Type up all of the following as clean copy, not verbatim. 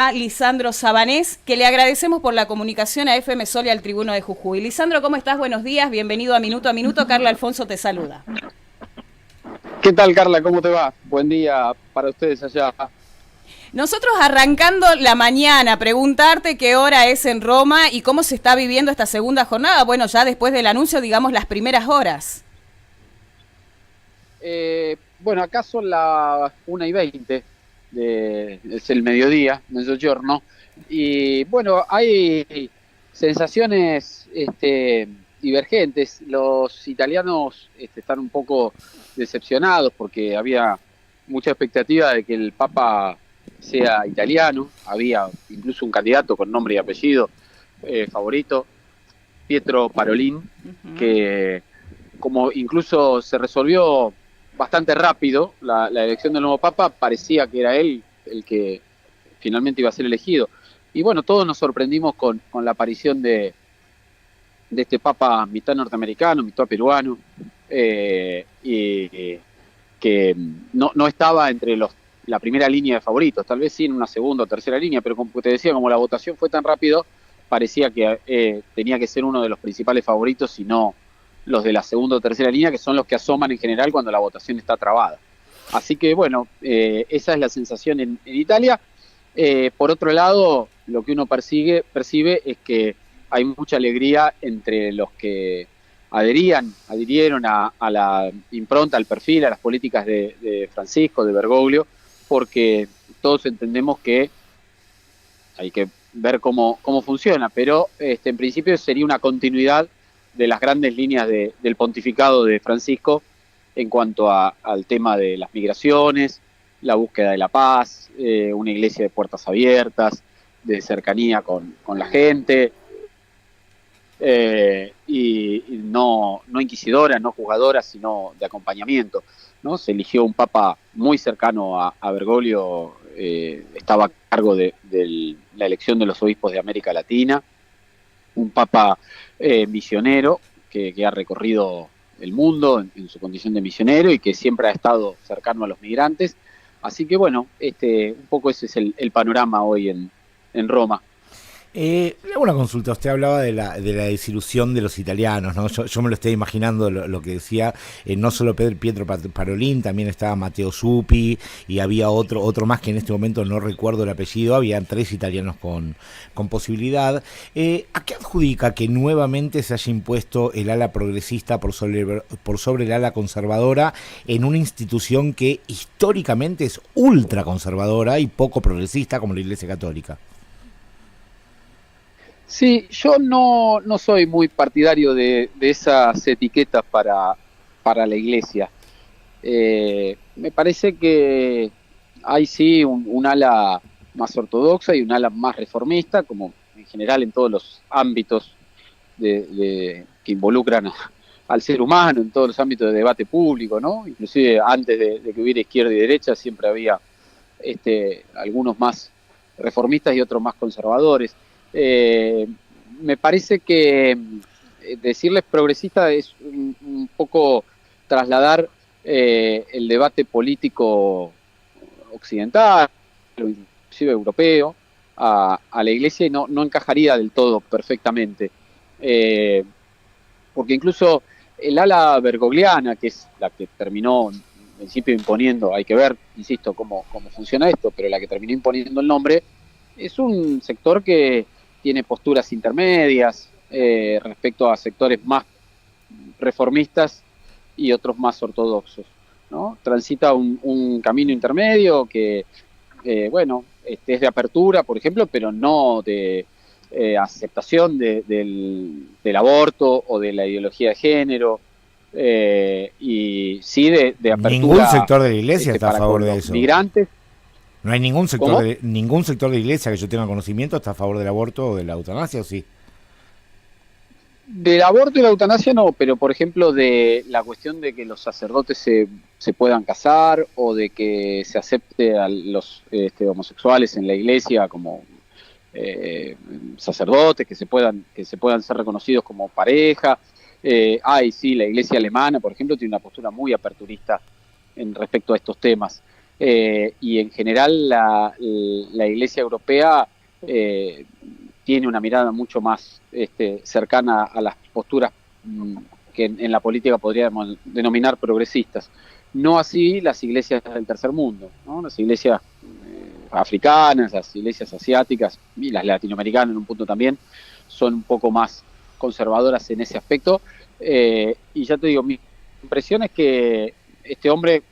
a Lisandro Sabanés, que le agradecemos por la comunicación a FM Sol y al Tribuno de Jujuy. Lisandro, ¿cómo estás? Buenos días, bienvenido a Minuto a Minuto. Carla Alfonso te saluda. ¿Qué tal, Carla? ¿Cómo te va? Buen día para ustedes allá. Nosotros arrancando la mañana, preguntarte qué hora es en Roma y cómo se está viviendo esta segunda jornada. Bueno, ya después del anuncio, digamos, las primeras horas. Bueno, acá son las 1:20, es el mediodía, mezzogiorno, y bueno, hay sensaciones divergentes. Los italianos están un poco decepcionados porque había mucha expectativa de que el Papa sea italiano. Había incluso un candidato con nombre y apellido favorito, Pietro Parolin, que como incluso se resolvió bastante rápido la elección del nuevo Papa, parecía que era él el que finalmente iba a ser elegido. Y bueno, todos nos sorprendimos con la aparición de este Papa mitad norteamericano, mitad peruano, y que no estaba entre la primera línea de favoritos, tal vez sí en una segunda o tercera línea, pero como te decía, como la votación fue tan rápido, parecía que tenía que ser uno de los principales favoritos, y no los de la segunda o tercera línea, que son los que asoman en general cuando la votación está trabada. Así que bueno, esa es la sensación en Italia. Por otro lado, lo que uno percibe es que hay mucha alegría entre los que adhirieron a la impronta, al perfil, a las políticas de Francisco, de Bergoglio, porque todos entendemos que hay que ver cómo funciona, pero en principio sería una continuidad de las grandes líneas del pontificado de Francisco en cuanto al tema de las migraciones, la búsqueda de la paz, una iglesia de puertas abiertas, de cercanía con la gente, y no inquisidora, no juzgadora, sino de acompañamiento, ¿no? Se eligió un papa muy cercano a Bergoglio, estaba a cargo de la elección de los obispos de América Latina, un papa misionero que ha recorrido el mundo en su condición de misionero y que siempre ha estado cercano a los migrantes. Así que bueno, un poco ese es el panorama hoy en Roma. Una consulta, usted hablaba de la desilusión de los italianos, ¿no? Yo me lo estoy imaginando lo que decía, no solo Pietro Parolin, también estaba Matteo Zuppi y había otro más que en este momento no recuerdo el apellido, habían 3 italianos con posibilidad. ¿A qué adjudica que nuevamente se haya impuesto el ala progresista por sobre el ala conservadora en una institución que históricamente es ultra conservadora y poco progresista como la Iglesia Católica? Sí, yo no soy muy partidario de esas etiquetas para la Iglesia. Me parece que hay sí un ala más ortodoxa y un ala más reformista, como en general en todos los ámbitos que involucran al ser humano, en todos los ámbitos de debate público, ¿no? Inclusive antes de que hubiera izquierda y derecha siempre había algunos más reformistas y otros más conservadores. Me parece que decirles progresista es un poco trasladar el debate político occidental, inclusive europeo, a la Iglesia, y no encajaría del todo perfectamente. Porque incluso el ala bergogliana, que es la que terminó en principio imponiendo, hay que ver, insisto, cómo funciona esto, pero la que terminó imponiendo el nombre, es un sector que tiene posturas intermedias respecto a sectores más reformistas y otros más ortodoxos, ¿no? Transita un camino intermedio que, bueno, es de apertura, por ejemplo, pero no de aceptación del aborto o de la ideología de género, y sí de apertura. Ningún sector de la Iglesia está a favor de eso. Migrantes. No hay ningún sector de la Iglesia que yo tenga conocimiento está a favor del aborto o de la eutanasia, ¿o sí? Del aborto y la eutanasia no, pero por ejemplo de la cuestión de que los sacerdotes se puedan casar, o de que se acepte a los homosexuales en la Iglesia como sacerdotes, que se puedan ser reconocidos como pareja. Sí, la Iglesia alemana, por ejemplo, tiene una postura muy aperturista respecto a estos temas. y en general la Iglesia europea tiene una mirada mucho más cercana a las posturas que en la política podríamos denominar progresistas. No así las iglesias del tercer mundo, ¿no? Las iglesias africanas, las iglesias asiáticas y las latinoamericanas en un punto también son un poco más conservadoras en ese aspecto. Y ya te digo, mi impresión es que este hombre,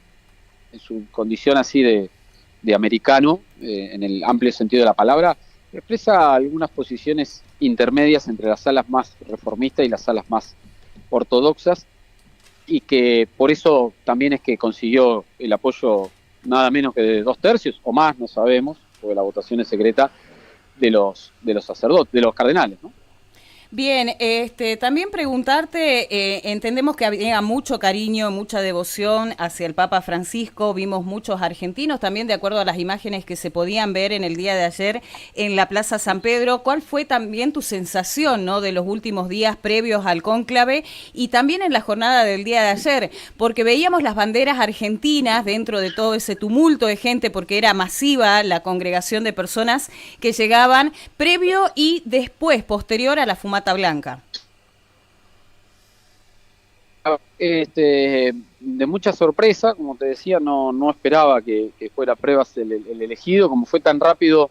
en su condición así de americano, en el amplio sentido de la palabra, expresa algunas posiciones intermedias entre las alas más reformistas y las alas más ortodoxas, y que por eso también es que consiguió el apoyo nada menos que de 2/3 o más, no sabemos, porque la votación es secreta, de los sacerdotes, de los cardenales, ¿no? Bien, también preguntarte, entendemos que había mucho cariño, mucha devoción hacia el Papa Francisco, vimos muchos argentinos también, de acuerdo a las imágenes que se podían ver en el día de ayer en la Plaza San Pedro. ¿Cuál fue también tu sensación, ¿no?, de los últimos días previos al cónclave y también en la jornada del día de ayer? Porque veíamos las banderas argentinas dentro de todo ese tumulto de gente, porque era masiva la congregación de personas que llegaban previo y después, posterior a la fumata blanca. De mucha sorpresa, como te decía, no esperaba que fuera Pruebas el elegido. Como fue tan rápido,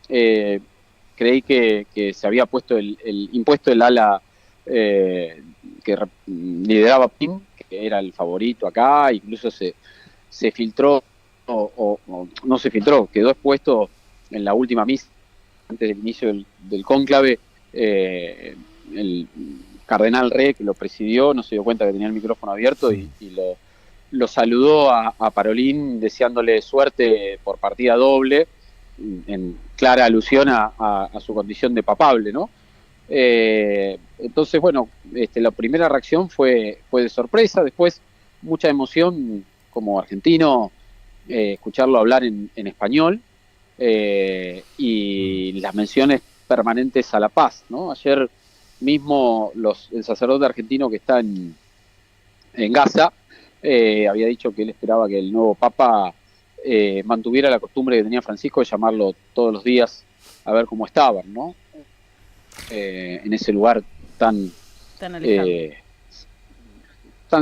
creí que se había puesto impuesto el ala que lideraba PIM, que era el favorito acá. Incluso se filtró, o no se filtró, quedó expuesto en la última misa antes del inicio del cónclave. El cardenal Re, que lo presidió, no se dio cuenta que tenía el micrófono abierto y lo saludó a Parolin deseándole suerte por partida doble, en clara alusión a su condición de papable, ¿no? Entonces, bueno, la primera reacción fue de sorpresa, después mucha emoción como argentino, escucharlo hablar en español, y las menciones permanentes a la paz, ¿no? Ayer mismo el sacerdote argentino que está en Gaza había dicho que él esperaba que el nuevo Papa mantuviera la costumbre que tenía Francisco de llamarlo todos los días a ver cómo estaban, ¿no? En ese lugar tan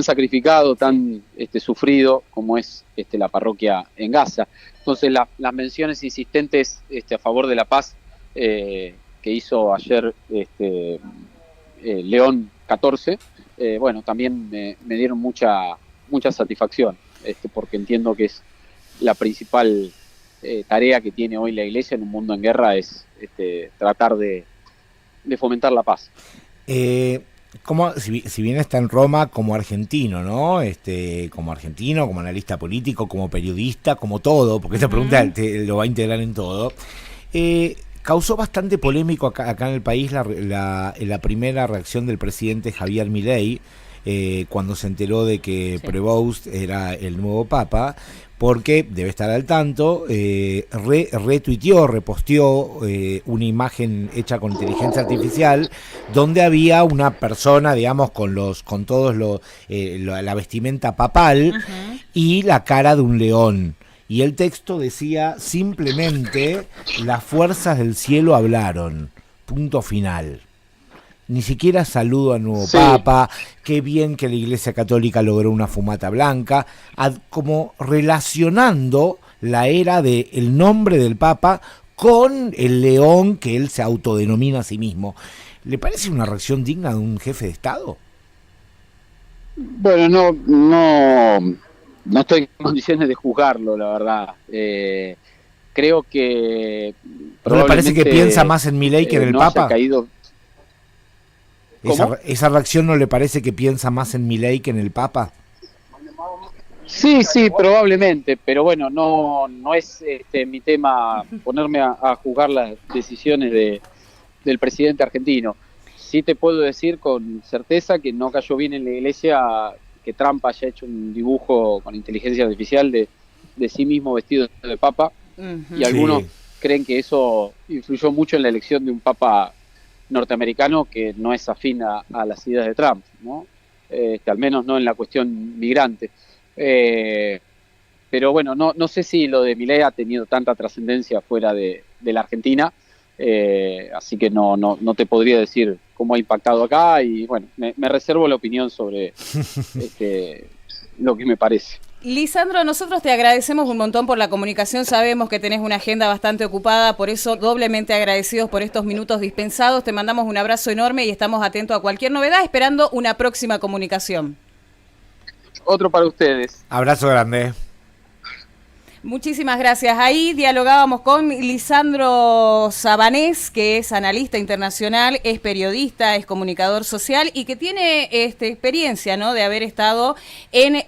sacrificado, tan sufrido como es la parroquia en Gaza. Entonces las menciones insistentes a favor de la paz que hizo ayer León XIV, bueno, también me dieron mucha satisfacción, porque entiendo que es la principal tarea que tiene hoy la Iglesia en un mundo en guerra, es tratar de fomentar la paz. Si bien está en Roma como argentino, ¿no? Como argentino, como analista político, como periodista, como todo, porque esta pregunta lo va a integrar en todo. Causó bastante polémico acá en el país la primera reacción del presidente Javier Milei cuando se enteró de que Prevost era el nuevo papa, porque debe estar al tanto, retuiteó, reposteó una imagen hecha con inteligencia artificial donde había una persona, digamos, con todos la vestimenta papal y la cara de un león. Y el texto decía simplemente: las fuerzas del cielo hablaron, punto final. Ni siquiera saludo al nuevo Papa, qué bien que la Iglesia Católica logró una fumata blanca, como relacionando la era del nombre del Papa con el león que él se autodenomina a sí mismo. ¿Le parece una reacción digna de un jefe de Estado? Bueno, no estoy en condiciones de juzgarlo, la verdad. Creo que... ¿No le parece que piensa más en Milei que en el Papa? ¿Esa reacción no le parece que piensa más en Milei que en el Papa? Sí, probablemente, pero bueno, no es mi tema ponerme a juzgar las decisiones del presidente argentino. Sí te puedo decir con certeza que no cayó bien en la Iglesia que Trump haya hecho un dibujo con inteligencia artificial de sí mismo vestido de papa, y algunos creen que eso influyó mucho en la elección de un papa norteamericano que no es afín a las ideas de Trump, ¿no? Al menos no en la cuestión migrante. pero bueno, no sé si lo de Milei ha tenido tanta trascendencia fuera de la Argentina, así que no te podría decir cómo ha impactado acá, y bueno, me reservo la opinión sobre lo que me parece. Lisandro, nosotros te agradecemos un montón por la comunicación, sabemos que tenés una agenda bastante ocupada, por eso doblemente agradecidos por estos minutos dispensados, te mandamos un abrazo enorme y estamos atentos a cualquier novedad, esperando una próxima comunicación. Otro para ustedes. Abrazo grande. Muchísimas gracias. Ahí dialogábamos con Lisandro Sabanés, que es analista internacional, es periodista, es comunicador social y que tiene experiencia, ¿no?, de haber estado en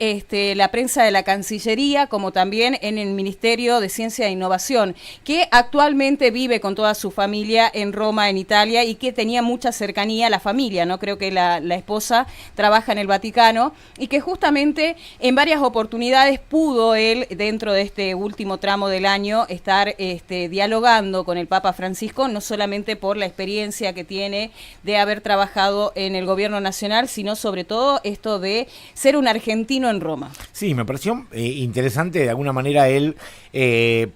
la prensa de la Cancillería, como también en el Ministerio de Ciencia e Innovación, que actualmente vive con toda su familia en Roma, en Italia, y que tenía mucha cercanía a la familia, ¿no? Creo que la esposa trabaja en el Vaticano y que justamente en varias oportunidades pudo él, dentro de este último tramo del año, estar dialogando con el Papa Francisco, no solamente por la experiencia que tiene de haber trabajado en el gobierno nacional, sino sobre todo esto de ser un argentino en Roma. Sí, me pareció interesante. De alguna manera él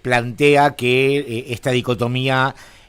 plantea que esta dicotomía